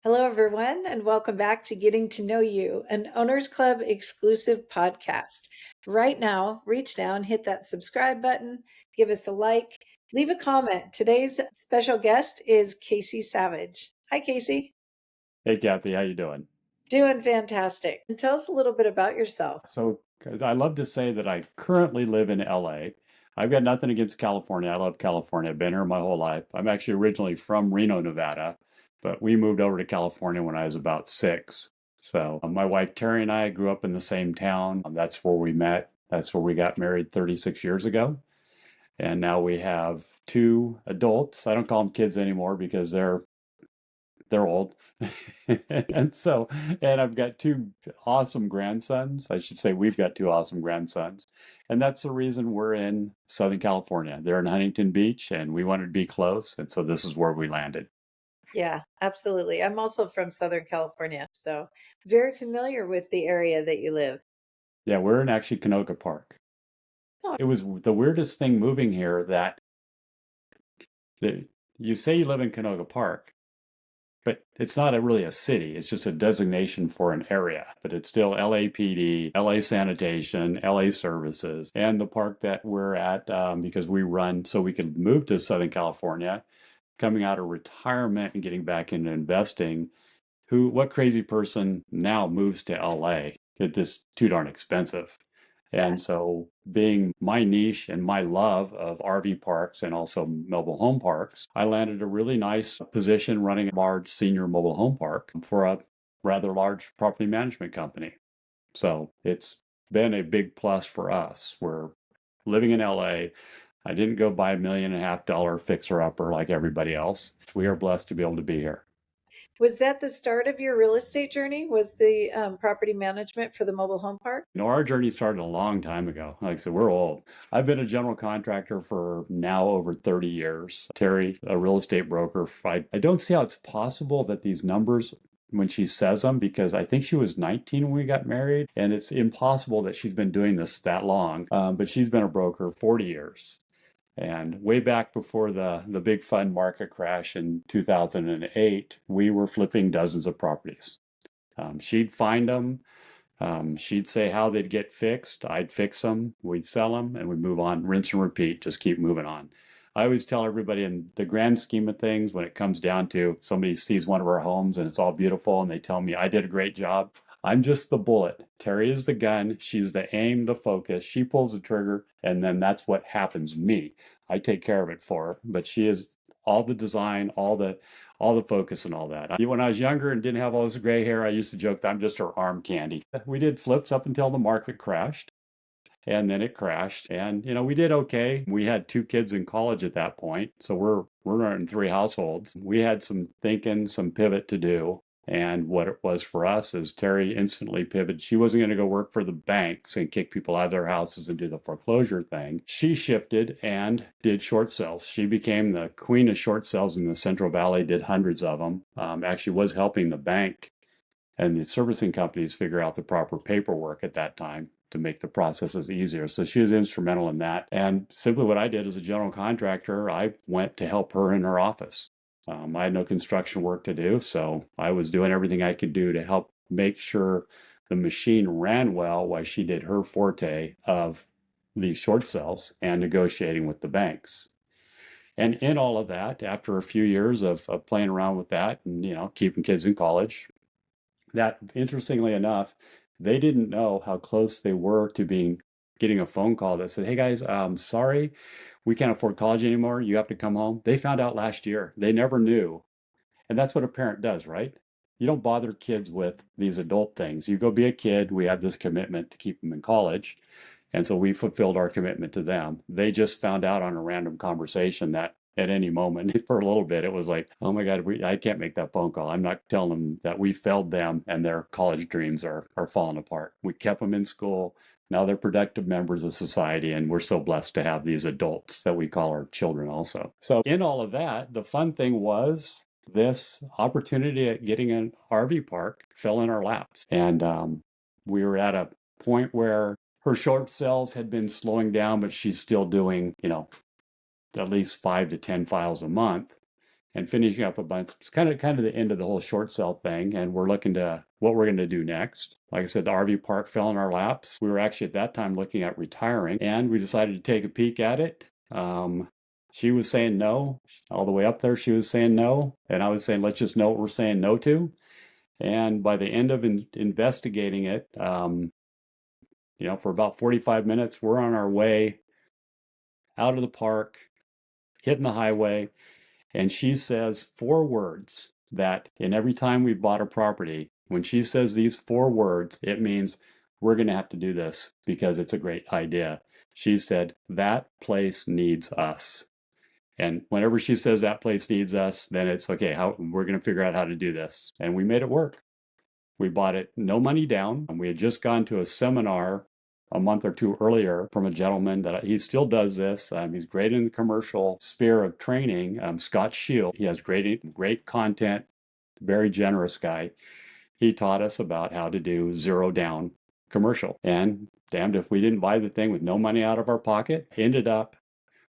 Hello, everyone, and welcome back to Getting to Know You, an Owners Club exclusive podcast. Right now, reach down, hit that subscribe button, give us a like, leave a comment. Today's special guest is Kathie Savage. Hi, Kathie. Hey Kathy, how you doing? Doing fantastic. And tell us a little bit about yourself. So, 'cause I love to say that I currently live in LA. I've got nothing against California. I love California. I've been here my whole life. I'm actually originally from Reno, Nevada, but we moved over to California when I was about 6. So, my wife Terry and I grew up in the same town. That's where we met. That's where we got married 36 years ago. And now we have two adults. I don't call them kids anymore because they're old. and so, and I've got two awesome grandsons. I should say we've got two awesome grandsons. And that's the reason we're in Southern California. They're in Huntington Beach and we wanted to be close. And so this is where we landed. Yeah, absolutely. I'm also from Southern California, so very familiar with the area that you live. Yeah, we're in actually Canoga Park. Oh, It was the weirdest thing moving here that you say you live in Canoga Park, but it's not really a city. It's just a designation for an area. But it's still LAPD, LA Sanitation, LA Services, and the park that we're at because we run so we can move to Southern California, coming out of retirement and getting back into investing. What crazy person now moves to LA? It's just too darn expensive. yeah. And so, being my niche and my love of RV parks and also mobile home parks, I landed a really nice position running a large senior mobile home park for a rather large property management company. So, it's been a big plus for us. We're living in LA. I didn't go buy $1.5 million fixer upper like everybody else. We are blessed to be able to be here. Was that the start of your real estate journey? Was the property management for the mobile home park? Our journey started a long time ago. Like I said, we're old. I've been a general contractor for now over 30 years. Terry, a real estate broker. I don't see how it's possible that these numbers, when she says them, because I think she was 19 when we got married, and it's impossible that she's been doing this that long. But she's been a broker 40 years. And way back before the big fund market crash in 2008, we were flipping dozens of properties. She'd find them. She'd say how they'd get fixed. I'd fix them. We'd sell them and we'd move on, rinse and repeat, just keep moving on. I always tell everybody in the grand scheme of things, when it comes down to somebody sees one of our homes and it's all beautiful and they tell me I did a great job, I'm just the bullet. Terry is the gun. She's the aim, the focus. She pulls the trigger, and then that's what happens me. I take care of it for her, but she is all the design, all the focus and all that. When I was younger and didn't have all this gray hair, I used to joke that I'm just her arm candy. We did flips up until the market crashed, and then it crashed. And we did okay. We had two kids in college at that point, so we're running three households. We had some thinking, some pivot to do. And what it was for us is Terry instantly pivoted. She wasn't going to go work for the banks and kick people out of their houses and do the foreclosure thing. She shifted and did short sales. She became the queen of short sales in the Central Valley, did hundreds of them. Actually was helping the bank and the servicing companies figure out the proper paperwork at that time to make the processes easier. So she was instrumental in that. And simply what I did as a general contractor, I went to help her in her office. I had no construction work to do, so I was doing everything I could do to help make sure the machine ran well while she did her forte of these short sales and negotiating with the banks. And in all of that, after a few years of playing around with that and keeping kids in college, that interestingly enough, they didn't know how close they were to getting a phone call that said, "Hey guys, sorry, we can't afford college anymore. You have to come home." They found out last year. They never knew. And that's what a parent does, right? You don't bother kids with these adult things. You go be a kid. We have this commitment to keep them in college. And so we fulfilled our commitment to them. They just found out on a random conversation that at any moment, for a little bit, it was like, oh my God, I can't make that phone call. I'm not telling them that we failed them and their college dreams are falling apart. We kept them in school. Now they're productive members of society, and we're so blessed to have these adults that we call our children also. So, in all of that, the fun thing was this opportunity at getting an RV park fell in our laps. And we were at a point where her short sales had been slowing down, but she's still doing, at least 5 to 10 files a month. and finishing up a bunch. It's kind of the end of the whole short sale thing, and we're looking to what we're going to do next. Like I said, the RV park fell in our laps. We were actually at that time looking at retiring, and we decided to take a peek at it. She was saying no. All the way up there, she was saying no, and I was saying, let's just know what we're saying no to. And by the end of investigating it, for about 45 minutes, we're on our way out of the park, hitting the highway, and she says 4 words that in every time we bought a property, when she says these 4 words, it means we're going to have to do this because it's a great idea. She said, that place needs us. And whenever she says that place needs us, then it's okay, how we're going to figure out how to do this. And we made it work. We bought it no money down. And we had just gone to a seminar a month or two earlier from a gentleman that he still does this. He's great in the commercial sphere of training, Scott Shield. He has great content, very generous guy. He taught us about how to do zero down commercial. And damned if we didn't buy the thing with no money out of our pocket. Ended up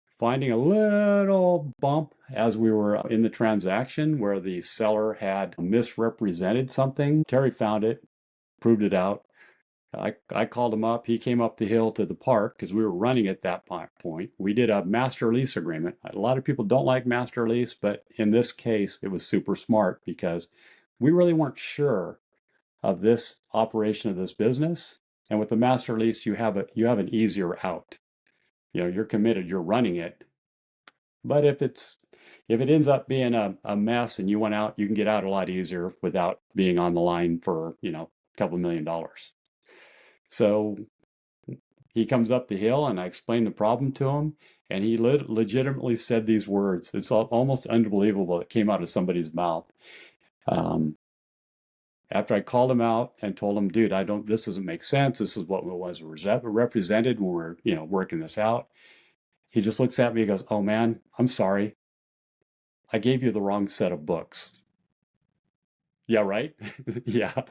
finding a little bump as we were in the transaction where the seller had misrepresented something. Terry found it, proved it out. I called him up. He came up the hill to the park because we were running at that point. We did a master lease agreement. A lot of people don't like master lease, but in this case, it was super smart because we really weren't sure of this operation of this business. And with the master lease, you have an easier out. You're committed, you're running it. But if it ends up being a mess and you want out, you can get out a lot easier without being on the line for, a couple $1 million. So he comes up the hill and I explained the problem to him, and he legitimately said these words. It's almost unbelievable. It came out of somebody's mouth. After I called him out and told him, dude, this doesn't make sense. This is what was represented when we're, working this out. He just looks at me and goes, oh man, I'm sorry. I gave you the wrong set of books. Yeah, right? Yeah.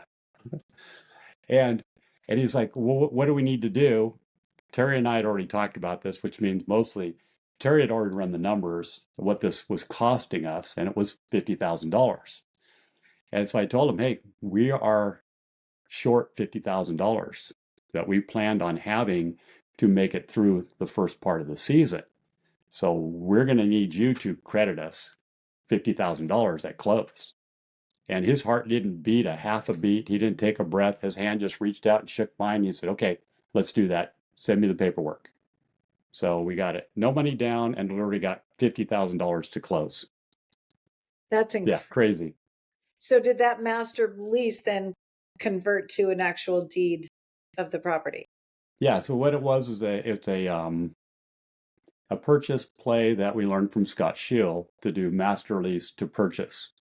And he's like, well, what do we need to do? Terry and I had already talked about this, which means mostly Terry had already run the numbers, what this was costing us, and it was $50,000. And so I told him, hey, we are short $50,000 that we planned on having to make it through the first part of the season. So we're going to need you to credit us $50,000 at close. And his heart didn't beat a half a beat. He didn't take a breath. His hand just reached out and shook mine. He said, okay, let's do that. Send me the paperwork. So we got it. No money down and already got $50,000 to close. That's Yeah, crazy. So did that master lease then convert to an actual deed of the property? Yeah, so what it was is it's a purchase play that we learned from Scott Shield to do master lease to purchase.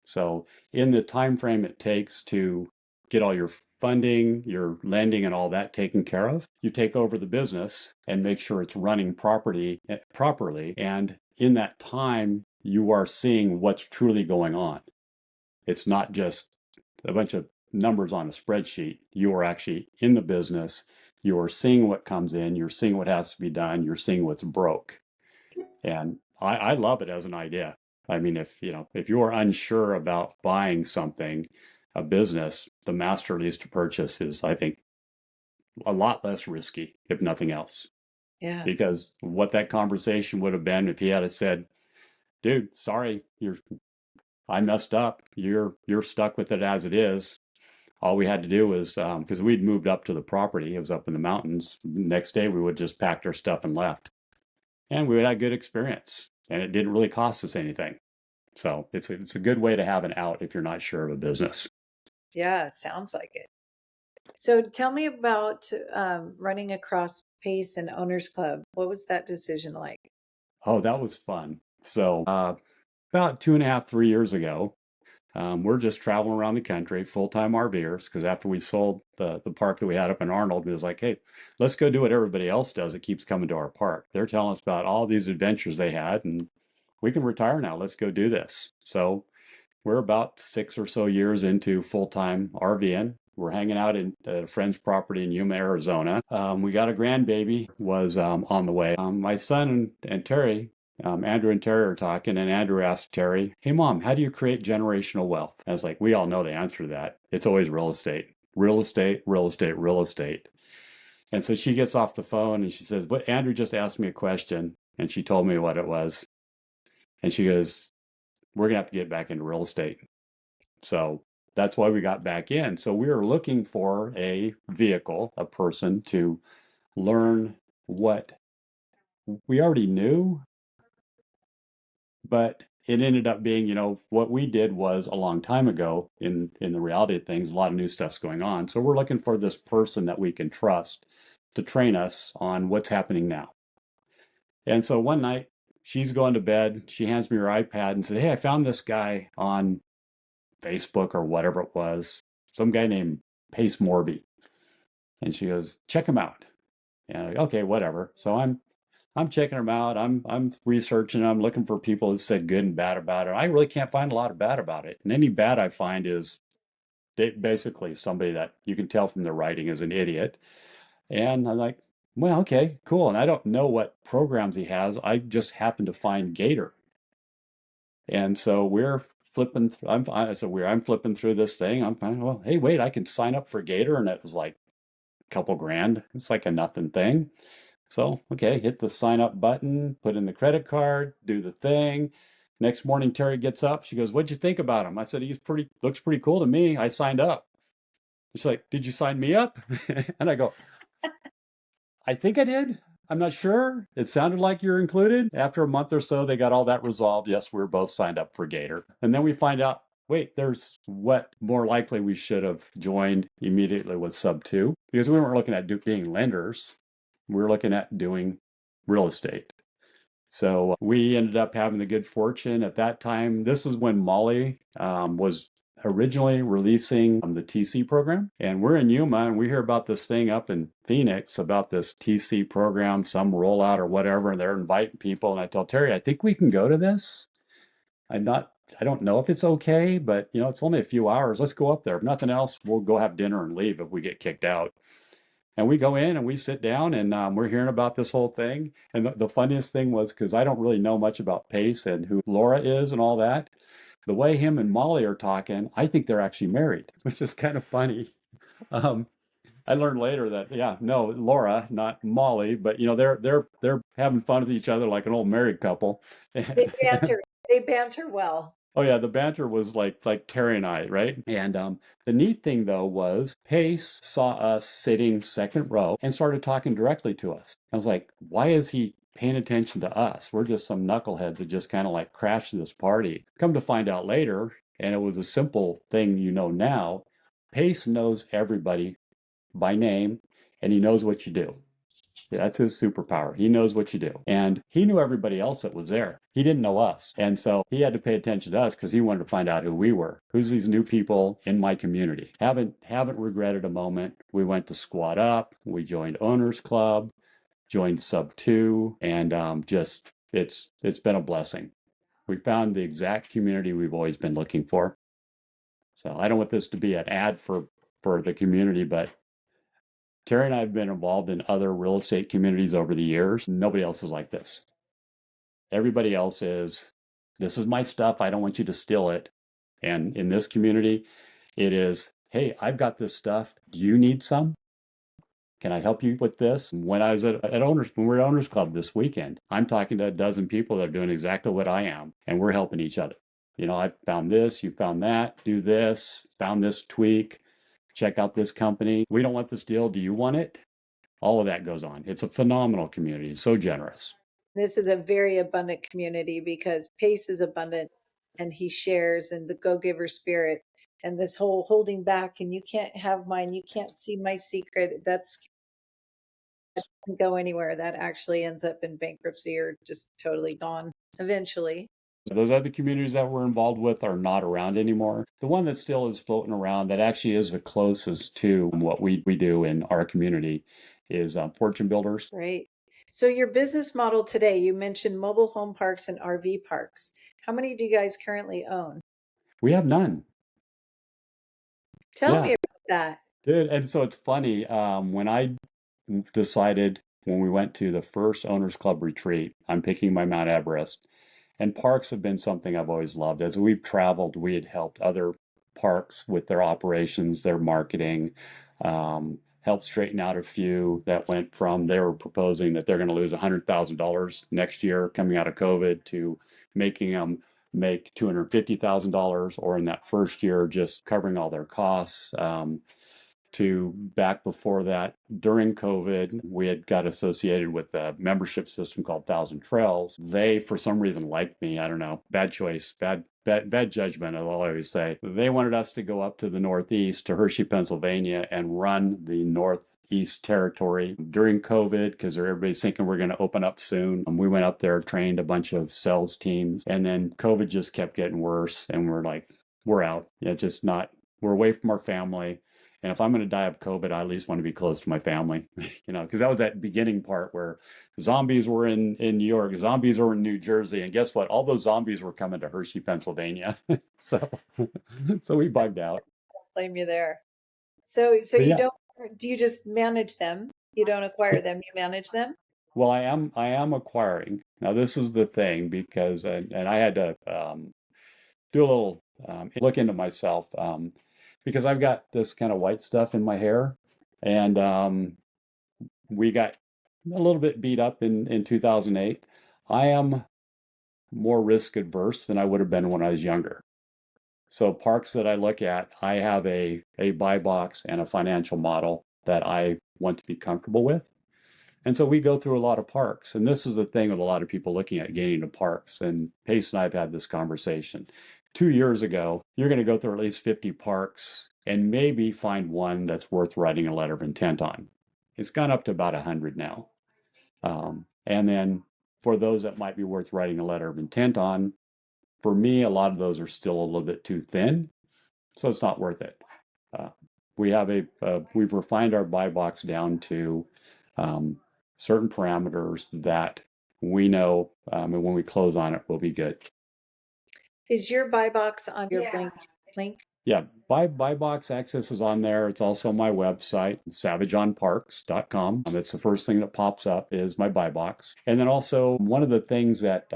So in the time frame it takes to get all your funding, your lending, and all that taken care of, you take over the business and make sure it's running properly. And in that time, you are seeing what's truly going on. It's not just a bunch of numbers on a spreadsheet. You are actually in the business. You are seeing what comes in. You're seeing what has to be done. You're seeing what's broke. And I love it as an idea. I mean, if you are unsure about buying something, a business, the master lease to purchase is, I think, a lot less risky, if nothing else. Yeah. Because what that conversation would have been if he had said, dude, sorry, I messed up. You're stuck with it as it is. All we had to do was, because we'd moved up to the property, it was up in the mountains. Next day, we would just packed our stuff and left. And we had a good experience, and it didn't really cost us anything. So it's a good way to have an out if you're not sure of a business. Yeah, it sounds like it. So tell me about running across PACE and Owners Club. What was that decision like? Oh, that was fun. So about 2.5, 3 years ago, we're just traveling around the country, full-time RVers, because after we sold the park that we had up in Arnold, we was like, hey, let's go do what everybody else does that keeps coming to our park. They're telling us about all these adventures they had, and we can retire now. Let's go do this. So we're about 6 or so years into full-time RVing. We're hanging out in a friend's property in Yuma, Arizona. We got a grandbaby was on the way. My son and Terry Andrew and Terry are talking, and Andrew asked Terry, "Hey, Mom, how do you create generational wealth?" I was like, "We all know the answer to that. It's always real estate, real estate, real estate, real estate." And so she gets off the phone and she says, "But Andrew just asked me a question," and she told me what it was. And she goes, "We're gonna have to get back into real estate." So that's why we got back in. So we were looking for a vehicle, a person to learn what we already knew, but it ended up being, what we did was a long time ago in the reality of things, a lot of new stuff's going on. So we're looking for this person that we can trust to train us on what's happening now. And so one night she's going to bed, she hands me her iPad and said, "Hey, I found this guy on Facebook or whatever it was, some guy named Pace Morby." And she goes, "Check him out." And I'm like, okay, whatever. So I'm checking them out. I'm researching. I'm looking for people that said good and bad about it. I really can't find a lot of bad about it. And any bad I find is basically somebody that you can tell from their writing is an idiot. And I'm like, well, okay, cool. And I don't know what programs he has. I just happen to find Gator. And so we're flipping. I'm flipping through this thing. I'm finding, well, hey, wait, I can sign up for Gator, and it was like a couple grand. It's like a nothing thing. So, okay, hit the sign up button, put in the credit card, do the thing. Next morning, Terry gets up. She goes, "What'd you think about him?" I said, looks pretty cool to me. I signed up." She's like, "Did you sign me up?" And I go, "I think I did. I'm not sure. It sounded like you're included." After a month or so, they got all that resolved. Yes, we were both signed up for Gator. And then we find out, wait, there's what more likely we should have joined immediately with Sub 2 because we weren't looking at being lenders. We were looking at doing real estate. So we ended up having the good fortune at that time. This is when Molly was originally releasing the TC program. And we're in Yuma and we hear about this thing up in Phoenix about this TC program, some rollout or whatever, and they're inviting people. And I tell Terry, I think we can go to this. I don't know if it's okay, but it's only a few hours. Let's go up there. If nothing else, we'll go have dinner and leave if we get kicked out. And we go in and we sit down and we're hearing about this whole thing. And the funniest thing was because I don't really know much about Pace and who Laura is and all that. The way him and Molly are talking, I think they're actually married, which is kind of funny. Um, I learned later that no, Laura, not Molly, but they're having fun with each other like an old married couple. They And banter. They banter well. oh yeah, the banter was like Terry and I, right? And the neat thing though was Pace saw us sitting second row and started talking directly to us. I was like, why is he paying attention to us? We're just some knuckleheads that just kind of like crashed this party. Come to find out later, and it was a simple thing now. Pace knows everybody by name, and he knows what you do. That's his superpower. He knows what you do. And he knew everybody else that was there. He didn't know us. And so he had to pay attention to us because he wanted to find out who we were. Who's these new people in my community? Haven't regretted a moment. We went to Squad Up. We joined Owners Club, joined Sub 2, and just it's been a blessing. We found the exact community we've always been looking for. So I don't want this to be an ad for the community, but Terry and I have been involved in other real estate communities over the years. Nobody else is like this. Everybody else is, this is my stuff. I don't want you to steal it. And in this community, it is, hey, I've got this stuff. Do you need some? Can I help you with this? When I was when we were at Owners Club this weekend, I'm talking to a dozen people that are doing exactly what I am, and we're helping each other. I found this, you found that, do this, found this tweak, check out this company. We don't want this deal. Do you want it? All of that goes on. It's a phenomenal community, so generous. This is a very abundant community because Pace is abundant and he shares and the go-giver spirit and this whole holding back and you can't have mine, you can't see my secret. That's can go anywhere. That actually ends up in bankruptcy or just totally gone eventually. Those other communities that we're involved with are not around anymore. The one that still is floating around that actually is the closest to what we do in our community is Fortune Builders. Right. So your business model today, you mentioned mobile home parks and RV parks. How many do you guys currently own? We have none. Tell Yeah, me about that. dude. And so it's funny when I decided when we went to the first Owners Club retreat. I'm picking my Mount Everest. And parks have been something I've always loved. As we've traveled, we had helped other parks with their operations, their marketing, helped straighten out a few that went from they were proposing that they're going to lose $100,000 next year coming out of COVID to making them make $250,000, or in that first year just covering all their costs. To back before that, during COVID, we had got associated with a membership system called Thousand Trails. They, for some reason, liked me. I don't know. Bad choice, bad judgment, I'll always say. They wanted us to go up to the Northeast, to Hershey, Pennsylvania, and run the Northeast territory during COVID because everybody's thinking we're going to open up soon. We went up there, trained a bunch of sales teams, and then COVID just kept getting worse. And we're like, we're out. Yeah, just not, we're away from our family. And if I'm going to die of COVID, I at least want to be close to my family, because that was that beginning part where zombies were in New York, zombies were in New Jersey. And guess what? All those zombies were coming to Hershey, Pennsylvania. so, so we bugged out. Blame you there. So But you yeah, don't, do you just manage them? You don't acquire them, you manage them? well, I am acquiring. Now, this is the thing because, and I had to do a little look into myself because I've got this kind of white stuff in my hair. And we got a little bit beat up in 2008. I am more risk adverse than I would have been when I was younger. So parks that I look at, I have a buy box and a financial model that I want to be comfortable with. And so we go through a lot of parks. And this is the thing with a lot of people looking at getting into parks. And Pace and I have had this conversation. 2 years ago, you're going to go through at least 50 parks and maybe find one that's worth writing a letter of intent on. It's gone up to about 100 now. And then for those that might be worth writing a letter of intent on, for me, a lot of those are still a little bit too thin, so it's not worth it. Uh, we've refined our buy box down to um, certain parameters that we know, and when we close on it, we'll be good. Is your buy box on your link? Yeah, buy box access is on there. It's also on my website, savageonparks.com. It's the first thing that pops up is my buy box. And then also one of the things that,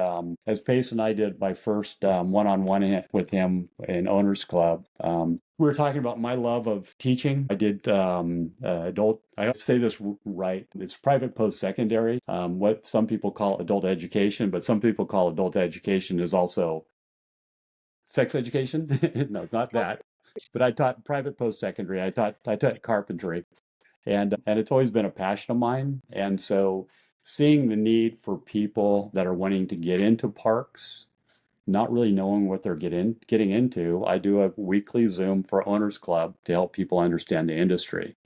as Pace and I did my first one-on-one with him in Owners Club, we were talking about my love of teaching. I did adult, I have to say this right, it's private post-secondary, what some people call adult education, but some people call adult education is also sex education. No, not that. But I taught private post-secondary. I taught carpentry, and it's always been a passion of mine. And so seeing the need for people that are wanting to get into parks, not really knowing what they're getting into, I do a weekly Zoom for Owners Club to help people understand the industry.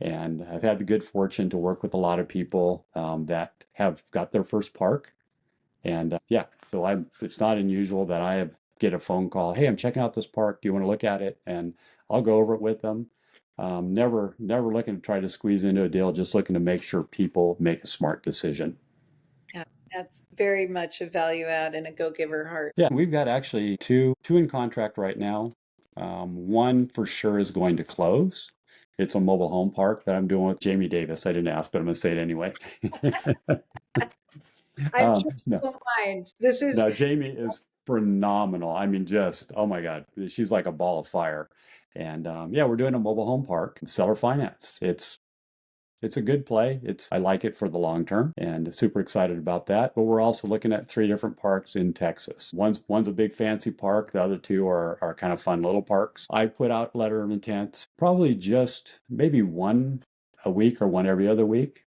And I've had the good fortune to work with a lot of people that have got their first park. And yeah, so it's not unusual that get a phone call. Hey, I'm checking out this park. Do you want to look at it? And I'll go over it with them. Never looking to try to squeeze into a deal, just looking to make sure people make a smart decision. Yeah, that's very much a value add and a go-giver heart. Yeah, we've got actually two in contract right now. One for sure is going to close. It's a mobile home park that I'm doing with Jamie Davis. I didn't ask, but I'm going to say it anyway. I'm sure you No, won't mind. This is no, Jamie is phenomenal. I mean, just, oh my God, she's like a ball of fire. And yeah, we're doing a mobile home park, seller finance. It's a good play. I like it for the long term and super excited about that. But we're also looking at 3 different parks in Texas. One's a big fancy park. The other two are kind of fun little parks. I put out letter of intent, probably just maybe one a week or one every other week.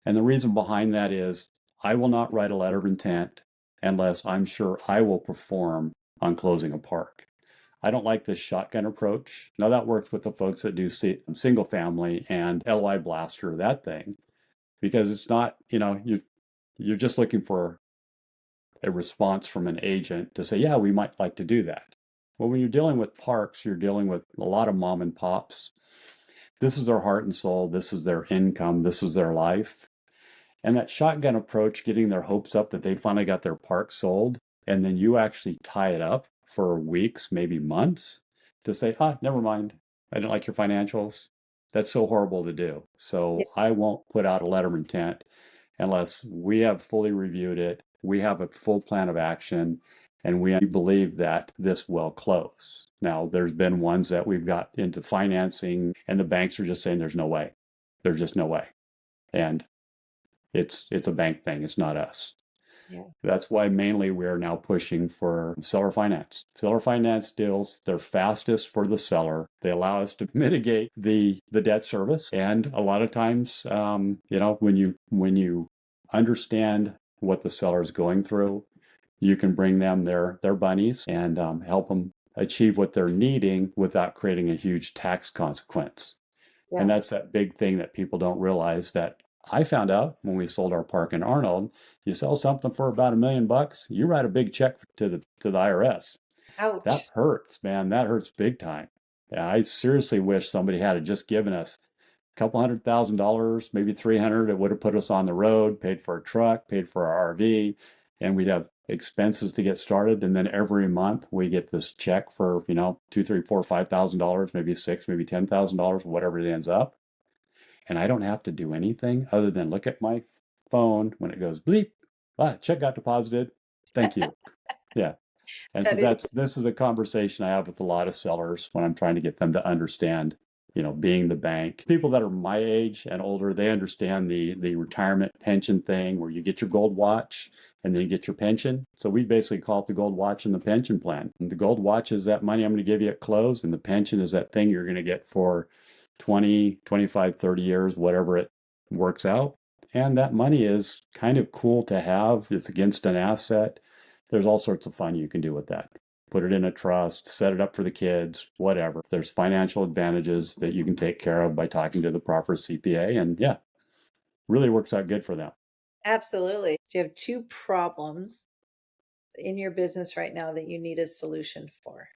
And the reason behind that is I will not write a letter of intent unless I'm sure I will perform on closing a park. I don't like this shotgun approach. Now that works with the folks that do single family and LI blaster, that thing, because it's not, you're just looking for a response from an agent to say, yeah, we might like to do that. Well, when you're dealing with parks, you're dealing with a lot of mom and pops. This is their heart and soul. This is their income. This is their life. And that shotgun approach, getting their hopes up that they finally got their park sold, and then you actually tie it up for weeks, maybe months, to say, never mind. I didn't like your financials. That's so horrible to do. Yeah. So I won't put out a letter of intent unless we have fully reviewed it, we have a full plan of action, and we believe that this will close. Now, there's been ones that we've got into financing, and the banks are just saying there's no way. There's just no way. And it's a bank thing, it's not us. Yeah. That's why mainly we're now pushing for seller finance. Seller finance deals, they're fastest for the seller. They allow us to mitigate the debt service. And a lot of times, when you understand what the seller is going through, you can bring them their bunnies and help them achieve what they're needing without creating a huge tax consequence. And Yeah. that's that big thing that people don't realize that I found out when we sold our park in Arnold. You sell something for about $1 million, you write a big check to the IRS. That Ouch. hurts, man. That hurts big time. Yeah, I seriously wish somebody had just given us a couple $100,000, maybe 300. It would have put us on the road, paid for a truck, paid for our RV, and we'd have expenses to get started. And then every month we get this check for, two, three, four, $5,000, maybe six, maybe $10,000, whatever it ends up. And I don't have to do anything other than look at my phone when it goes bleep. Check got deposited. Thank you. Yeah. And so That is this is a conversation I have with a lot of sellers when I'm trying to get them to understand, being the bank. People that are my age and older, they understand the retirement pension thing where you get your gold watch and then you get your pension. So we basically call it the gold watch and the pension plan. And the gold watch is that money I'm going to give you at close, and the pension is that thing you're going to get for 20, 25, 30 years, whatever it works out. And that money is kind of cool to have. It's against an asset. There's all sorts of fun you can do with that. Put it in a trust, set it up for the kids, whatever. There's financial advantages that you can take care of by talking to the proper CPA. And yeah, really works out good for them. absolutely. So you have two problems in your business right now that you need a solution for.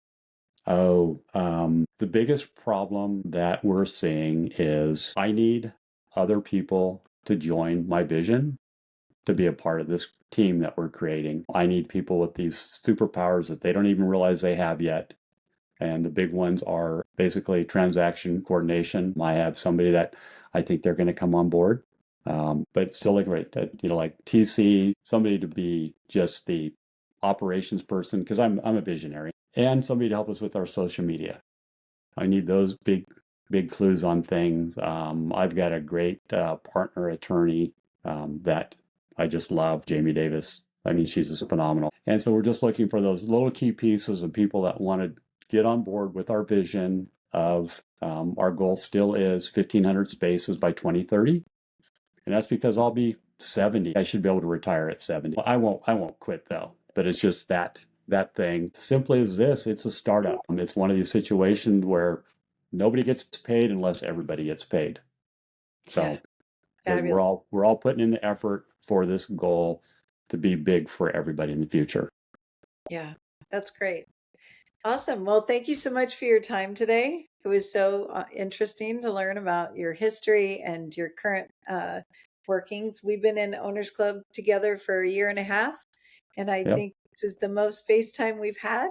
Oh, the biggest problem that we're seeing is I need other people to join my vision to be a part of this team that we're creating. I need people with these superpowers that they don't even realize they have yet. And the big ones are basically transaction coordination. I have somebody that I think they're going to come on board. But still like TC, somebody to be just the operations person, because I'm a visionary, and somebody to help us with our social media. I need those big clues on things. I've got a great partner attorney that I just love, Jamie Davis. I mean, she's just phenomenal. And so we're just looking for those little key pieces of people that want to get on board with our vision of our goal still is 1,500 spaces by 2030. And that's because I'll be 70. I should be able to retire at 70. I won't quit though. But it's just that thing. Simply as this, it's a startup. It's one of these situations where nobody gets paid unless everybody gets paid. Yeah. So because Fabulous. we're all putting in the effort for this goal to be big for everybody in the future. Yeah. That's great. Awesome. Well, thank you so much for your time today. It was so interesting to learn about your history and your current workings. We've been in Owners Club together for a year and a half, and I Yep. think this is the most FaceTime we've had.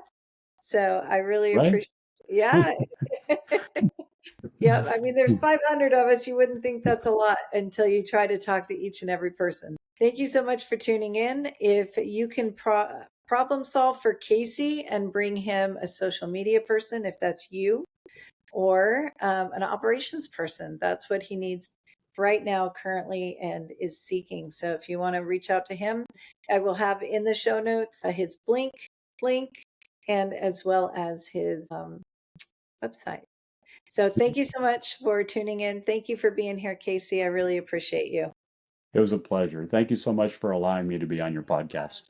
So I really Right? appreciate. Yeah. Yeah. I mean, there's 500 of us. You wouldn't think that's a lot until you try to talk to each and every person. Thank you so much for tuning in. If you can problem solve for Casey and bring him a social media person, if that's you, or an operations person, that's what he needs right now, currently, and is seeking. So if you want to reach out to him, I will have in the show notes his Blink link and as well as his website. So thank you so much for tuning in. Thank you for being here, Casey. I really appreciate you. It was a pleasure. Thank you so much for allowing me to be on your podcast.